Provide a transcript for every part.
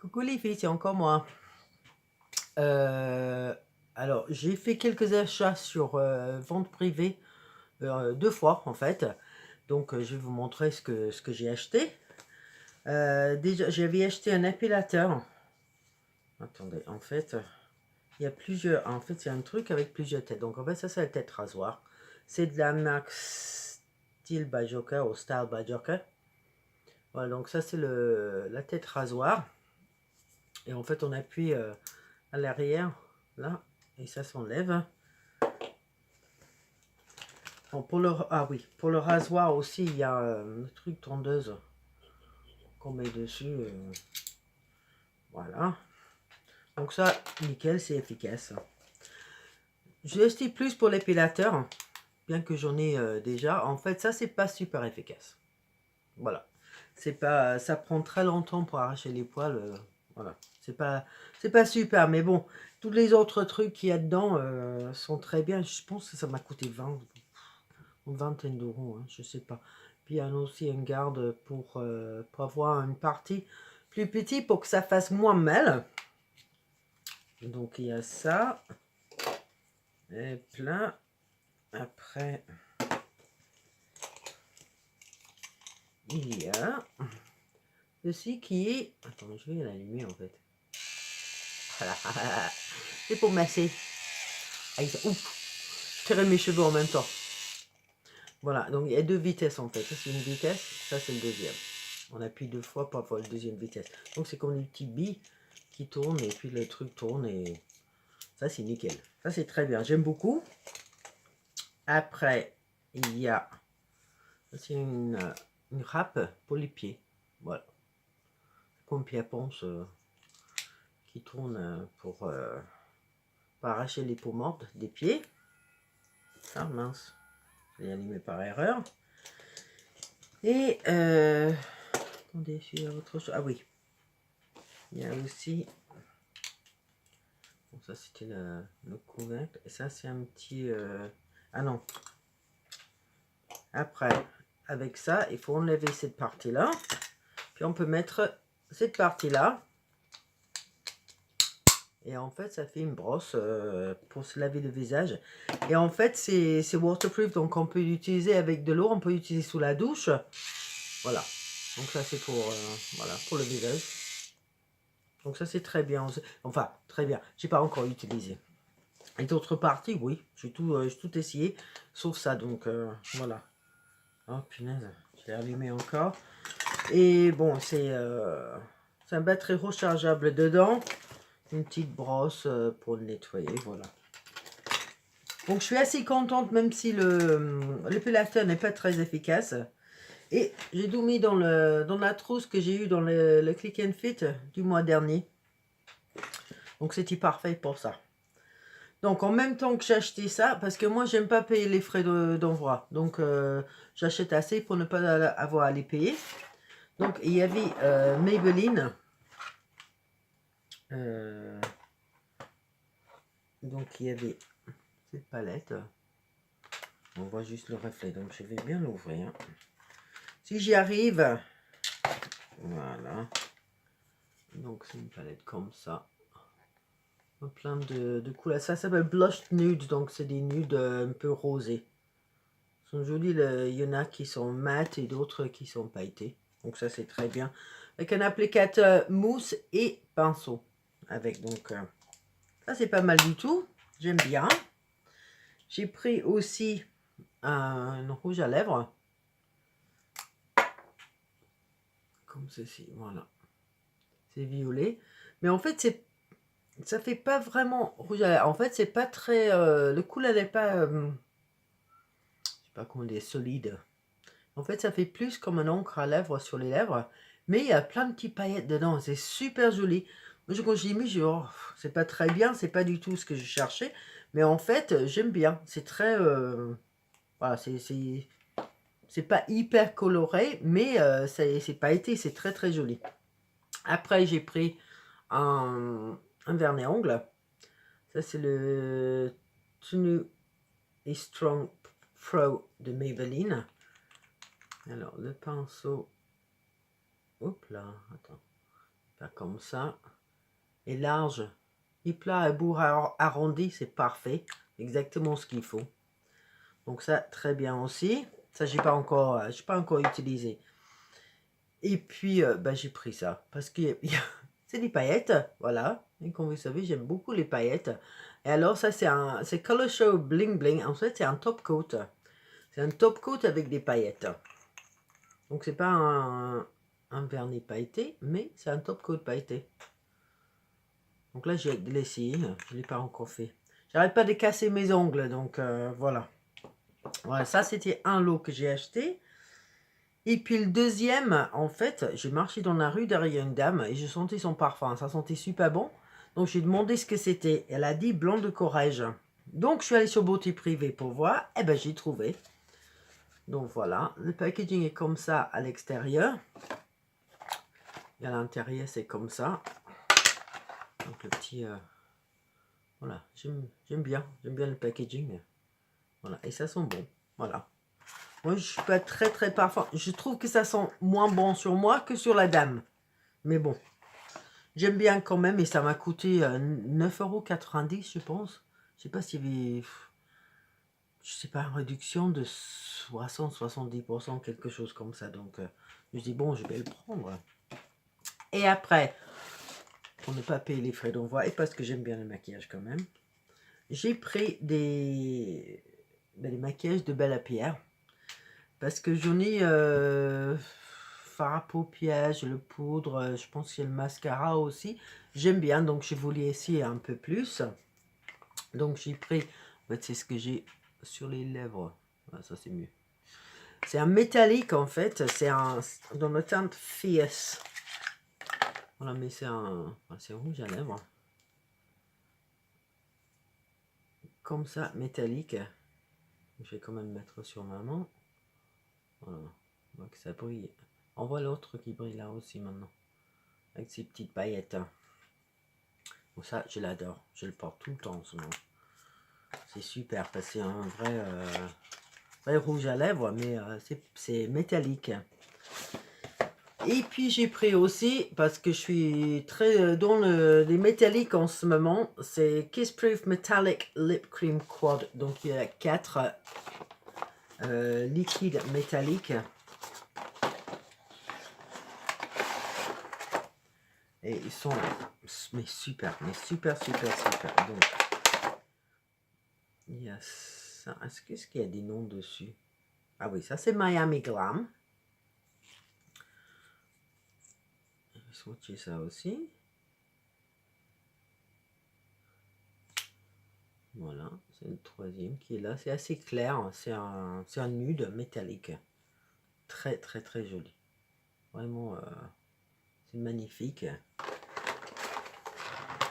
Coucou les filles, c'est encore moi. Alors, j'ai fait quelques achats sur vente privée, 2 fois en fait. Donc, je vais vous montrer ce que j'ai acheté. Déjà, j'avais acheté un épilateur. Attendez, en fait, il y a plusieurs. En fait, c'est un truc avec plusieurs têtes. Donc, en fait, ça, c'est la tête rasoir. C'est de la marque Style by Joker ou Style by Joker. Voilà, donc ça, c'est la tête rasoir. Et en fait, on appuie à l'arrière, là, et ça s'enlève. Bon, ah oui, pour le rasoir aussi, il y a un truc tondeuse qu'on met dessus. Voilà. Donc ça, nickel, c'est efficace. Je l'ai plus pour l'épilateur, bien que j'en ai déjà. En fait, ça, c'est pas super efficace. Voilà. C'est pas, ça prend très longtemps pour arracher les poils. Voilà. C'est pas super, mais bon, tous les autres trucs qu'il y a dedans sont très bien. Je pense que ça m'a coûté 20, une vingtaine d'euros, hein, je sais pas. Puis il y a aussi un garde pour avoir une partie plus petite pour que ça fasse moins mal. Donc il y a ça. Et plein. Après, il y a ceci qui est... Attends, je vais l'allumer en fait. Voilà. C'est pour masser. Ouf, je tirais mes cheveux en même temps. Voilà, donc il y a 2 vitesses en fait. Ça c'est une vitesse, ça c'est le deuxième. On appuie 2 fois pour avoir la deuxième vitesse. Donc c'est comme une petite bille qui tourne et puis le truc tourne et ça c'est nickel. Ça c'est très bien, j'aime beaucoup. Après, il y a une râpe pour les pieds. Voilà. Comme pied à ponce qui tourne pour arracher les peaux mortes des pieds. Ah mince, je l'ai allumé par erreur. Et attendez, il y a autre chose. Ah oui, il y a aussi. Bon, ça c'était le couvercle. Et ça c'est un petit. Ah non. Après, avec ça, il faut enlever cette partie-là. Puis on peut mettre cette partie-là. Et en fait, ça fait une brosse pour se laver le visage. Et en fait, c'est waterproof. Donc, on peut l'utiliser avec de l'eau. On peut l'utiliser sous la douche. Voilà. Donc, ça, c'est pour, voilà, pour le visage. Donc, ça, c'est très bien. Enfin, très bien. Je n'ai pas encore utilisé. Et d'autres parties, oui. J'ai tout essayé. Sauf ça. Donc, voilà. Oh, punaise. Je l'ai allumé encore. Et bon, c'est un batterie rechargeable dedans. Une petite brosse pour le nettoyer, voilà. Donc je suis assez contente, même si l'épilateur n'est pas très efficace. Et j'ai tout mis dans la trousse que j'ai eu dans le Click and Fit du mois dernier. Donc c'était parfait pour ça. Donc en même temps que j'ai acheté ça, parce que moi j'aime pas payer les frais d'envoi. Donc j'achète assez pour ne pas avoir à les payer. Donc il y avait Maybelline. Donc il y avait cette palette. On voit juste le reflet, donc je vais bien l'ouvrir. Si j'y arrive, voilà. Donc c'est une palette comme ça. Plein de couleurs. Ça s'appelle Blush Nude, donc c'est des nudes un peu rosés. Ils sont jolis, il y en a qui sont mat et d'autres qui sont pailletés. Donc ça c'est très bien. Avec un applicateur mousse et pinceau. Avec donc, ça c'est pas mal du tout. J'aime bien. J'ai pris aussi un rouge à lèvres. Comme ceci, voilà. C'est violet. Mais en fait, ça fait pas vraiment rouge à lèvres. En fait, c'est pas très... le couleur n'est pas... je sais pas comment dire, solide. En fait, ça fait plus comme un encre à lèvres sur les lèvres. Mais il y a plein de petits paillettes dedans. C'est super joli. Moi, quand j'ai mis, je dis, oh, c'est pas très bien. C'est pas du tout ce que je cherchais. Mais en fait, j'aime bien. C'est très... voilà, c'est pas hyper coloré. Mais c'est pailleté. C'est très très joli. Après, j'ai pris un vernis à ongles. Ça, c'est le Tenu et Strong Pro de Maybelline. Alors, le pinceau. Hop là, attends. Faire comme ça. Et large. Et plat à bout arrondi, c'est parfait. Exactement ce qu'il faut. Donc ça, très bien aussi. Ça, j'ai pas encore utilisé. Et puis, j'ai pris ça. Parce que c'est des paillettes. Voilà. Et comme vous savez, j'aime beaucoup les paillettes. Et alors, ça, c'est Color Show Bling Bling. En fait, c'est un top coat. C'est un top coat avec des paillettes. Donc, c'est pas un vernis pailleté, mais c'est un top coat pailleté. Donc là, j'ai l'essayé. Je ne l'ai pas encore fait. J'arrête pas de casser mes ongles. Donc, voilà. Voilà, ça, c'était un lot que j'ai acheté. Et puis le deuxième, en fait, j'ai marché dans la rue derrière une dame et j'ai senti son parfum. Ça sentait super bon. Donc j'ai demandé ce que c'était. Elle a dit blanc de Corrège. Donc je suis allée sur Beauté Privée pour voir. Et ben j'ai trouvé. Donc voilà, le packaging est comme ça à l'extérieur. Et à l'intérieur c'est comme ça. Donc le petit... voilà, j'aime bien le packaging. Voilà, et ça sent bon. Voilà. Moi, je suis pas très parfum. Je trouve que ça sent moins bon sur moi que sur la dame. Mais bon, j'aime bien quand même. Et ça m'a coûté 9,90 €, je pense. Je sais pas s'il y avait, je sais pas, une réduction de 60-70%, quelque chose comme ça. Donc, je dis, bon, je vais le prendre. Et après, pour ne pas payer les frais d'envoi, et parce que j'aime bien le maquillage quand même, j'ai pris des maquillages de Belle à Pierre. Parce que j'en ai fard à paupières, j'ai le poudre, je pense qu'il y a le mascara aussi. J'aime bien, donc j'ai voulu essayer un peu plus. Donc j'ai pris, en fait c'est ce que j'ai sur les lèvres. Ah, ça c'est mieux. C'est un métallique en fait, c'est dans le teinte Fierce. Voilà, mais c'est un rouge à lèvres. Comme ça, métallique. Je vais quand même le mettre sur ma main. Voilà, on voit que ça brille. On voit l'autre qui brille là aussi maintenant. Avec ses petites paillettes. Bon, ça, je l'adore. Je le porte tout le temps en ce moment. C'est super parce que c'est un vrai rouge à lèvres, mais c'est métallique. Et puis j'ai pris aussi, parce que je suis très dans les métalliques en ce moment, c'est Kiss Proof Metallic Lip Cream Quad. Donc il y a 4 liquides métalliques. Et ils sont super. Donc, il y a ça. Est-ce qu'il y a des noms dessus? Ah oui, ça c'est Miami Glam. Je vais swatcher ça aussi. Voilà, c'est le troisième qui est là. C'est assez clair. C'est un nude métallique. Très joli. Vraiment, c'est magnifique.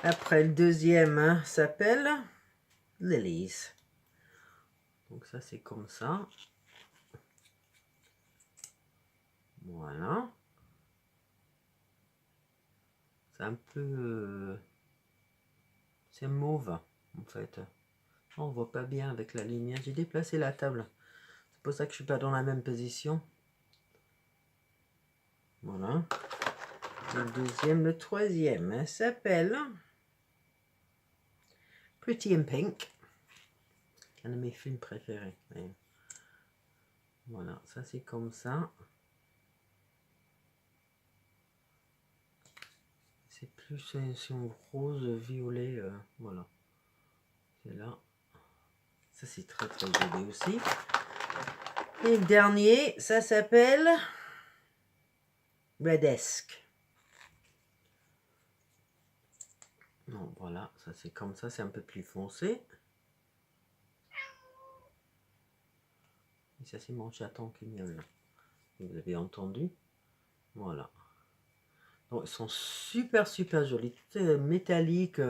Après, le deuxième s'appelle Lilies. Donc ça, c'est comme ça. Voilà. C'est un peu... c'est mauve, en fait. On voit pas bien avec la lumière. J'ai déplacé la table. C'est pour ça que je suis pas dans la même position. Voilà. Le deuxième, le troisième s'appelle Pretty in Pink. Un de mes films préférés. Voilà, ça c'est comme ça. C'est plus un rose violet. Voilà. C'est là. Ça c'est très joli aussi. Et le dernier, ça s'appelle Redesque. Non, voilà, ça c'est comme ça, c'est un peu plus foncé. Et ça c'est mon chaton qui miaule. Vous avez entendu? Voilà. Donc ils sont super jolis. Tout est métallique.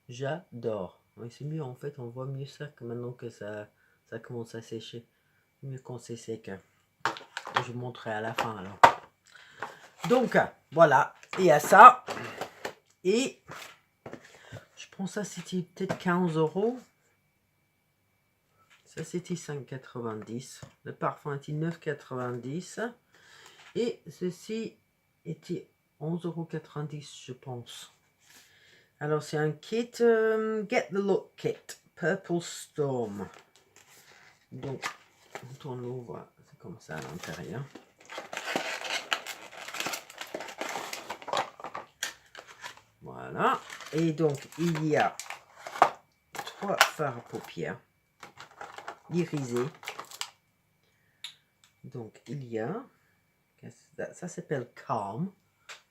J'adore. Oui, c'est mieux en fait, on voit mieux ça que maintenant que ça commence à sécher. Mieux quand c'est sec. Je vous montrerai à la fin alors. Donc voilà, et à ça. Et je pense ça c'était peut-être 15 €. Ça c'était 5,90 €. Le parfum était 9,90 €. Et ceci était 11,90 € je pense. Alors c'est un kit Get the Look Kit Purple Storm. Donc quand on l'ouvre, c'est comme ça à l'intérieur. Voilà. Et donc il y a 3 fards à paupières irisés. Donc il y a, ça s'appelle Calm.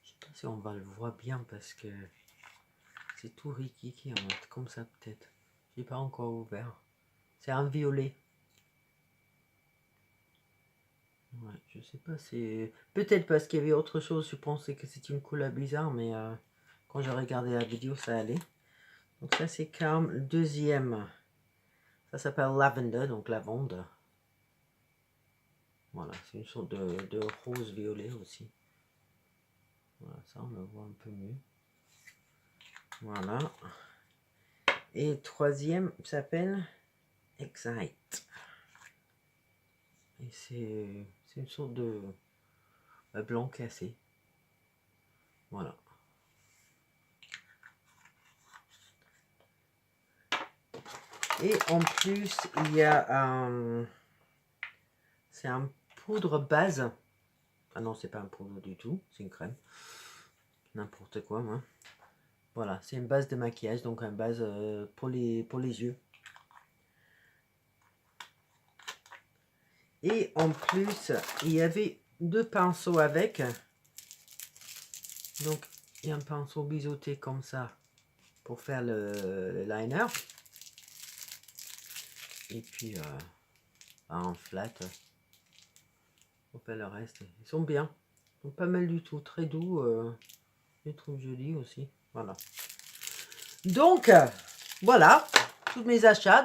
Je sais pas si on va le voir bien parce que c'est tout rikiki en mode comme ça peut-être. J'ai pas encore ouvert. C'est un violet. Ouais, je sais pas, c'est peut-être parce qu'il y avait autre chose. Je pensais que c'était une couleur bizarre, mais quand j'ai regardé la vidéo, ça allait. Donc ça c'est Calm. Le deuxième, ça s'appelle Lavender, donc lavande. Voilà, c'est une sorte de rose violet aussi. Voilà, ça on le voit un peu mieux. Voilà. Et troisième s'appelle Excite. Et c'est une sorte de blanc cassé. Voilà. Et en plus, il y a un... C'est un poudre base. Ah non, c'est pas un poudre du tout. C'est une crème. N'importe quoi, moi. Voilà, c'est une base de maquillage. Donc, une base pour les yeux. Et en plus, il y avait 2 pinceaux avec. Donc, il y a un pinceau biseauté comme ça pour faire le liner. Et puis, un flat pour faire le reste. Ils sont bien. Ils sont pas mal du tout. Très doux. Je les trouve jolis aussi. Voilà. Donc, voilà. Tous mes achats.